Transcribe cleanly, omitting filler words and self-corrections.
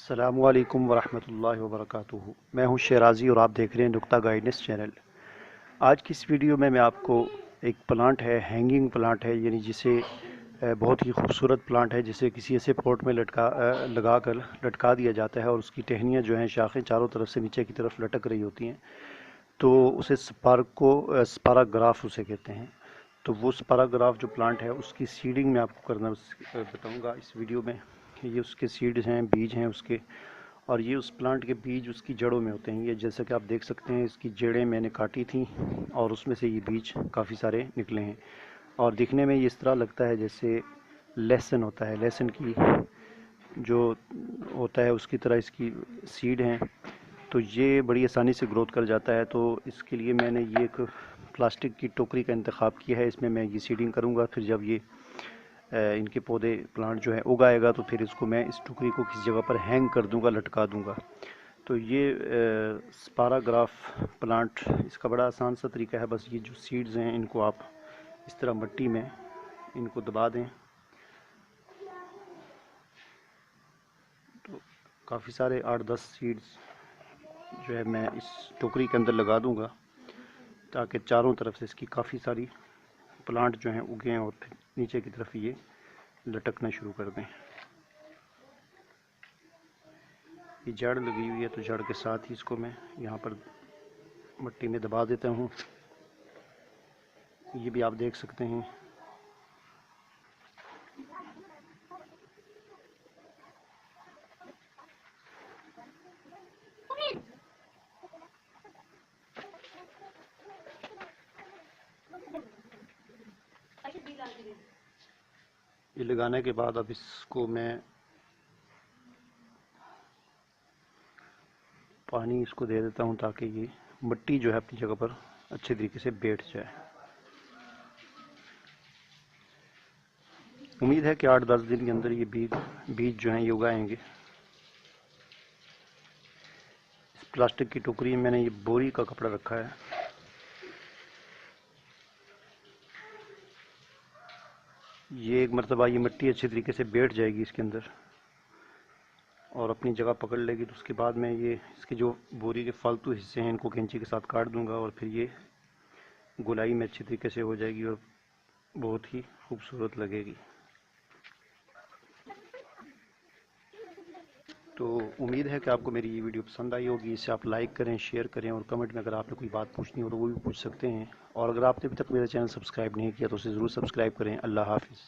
अस्सलामुअलैकुम वरहमतुल्लाहि वबरकातुहू। मैं हूं शेराज़ी और आप देख रहे हैं नुक्ता गाइडेंस चैनल। आज की इस वीडियो में मैं आपको एक प्लांट है, हैंगिंग प्लांट है, यानी जिसे बहुत ही खूबसूरत प्लांट है, जिसे किसी ऐसे पॉट में लगा कर लटका दिया जाता है और उसकी टहनियाँ जो हैं, शाखें चारों तरफ से नीचे की तरफ लटक रही होती हैं, तो उसे स्पारा ग्राफ उसे कहते हैं। तो वो स्पारा ग्राफ जो प्लांट है उसकी सीडिंग मैं आपको करना बताऊँगा इस वीडियो में। ये उसके सीड्स हैं, बीज हैं उसके, और ये उस प्लांट के बीज उसकी जड़ों में होते हैं। ये जैसा कि आप देख सकते हैं, इसकी जड़ें मैंने काटी थी और उसमें से ये बीज काफ़ी सारे निकले हैं और दिखने में ये इस तरह लगता है जैसे लहसुन होता है, लहसुन की जो होता है उसकी तरह इसकी सीड हैं। तो ये बड़ी आसानी से ग्रोथ कर जाता है। तो इसके लिए मैंने ये एक प्लास्टिक की टोकरी का इंतखाब किया है, इसमें मैं ये सीडिंग करूँगा। फिर जब ये इनके पौधे प्लांट जो है उगाएगा तो फिर इसको मैं इस टोकरी को किसी जगह पर हैंग कर दूंगा, लटका दूंगा। तो ये स्पारा ग्राफ प्लांट, इसका बड़ा आसान सा तरीका है। बस ये जो सीड्स हैं इनको आप इस तरह मिट्टी में इनको दबा दें। तो काफ़ी सारे 8-10 सीड्स जो है मैं इस टोकरी के अंदर लगा दूंगा, ताकि चारों तरफ से इसकी काफ़ी सारी प्लांट जो हैं उगें और फिर नीचे की तरफ ये लटकना शुरू कर दें। ये जड़ लगी हुई है, तो जड़ के साथ ही इसको मैं यहाँ पर मिट्टी में दबा देता हूँ। ये भी आप देख सकते हैं। ये लगाने के बाद अब इसको मैं पानी इसको दे देता हूँ, ताकि ये मिट्टी जो है अपनी जगह पर अच्छे तरीके से बैठ जाए। उम्मीद है कि 8-10 दिन के अंदर ये बीज जो हैं ये उगाएंगे। इस प्लास्टिक की टोकरी में मैंने ये बोरी का कपड़ा रखा है। ये एक मरतबा ये मिट्टी अच्छे तरीके से बैठ जाएगी इसके अंदर और अपनी जगह पकड़ लेगी, तो उसके बाद मैं ये इसके जो बोरी के फालतू हिस्से हैं इनको कैंची के साथ काट दूंगा और फिर ये गोलाई में अच्छी तरीके से हो जाएगी और बहुत ही खूबसूरत लगेगी। तो उम्मीद है कि आपको मेरी ये वीडियो पसंद आई होगी। इसे आप लाइक करें, शेयर करें और कमेंट में अगर आपने कोई बात पूछनी हो तो वो भी पूछ सकते हैं। और अगर आपने अभी तक मेरा चैनल सब्सक्राइब नहीं किया तो उसे ज़रूर सब्सक्राइब करें। अल्लाह हाफिज़।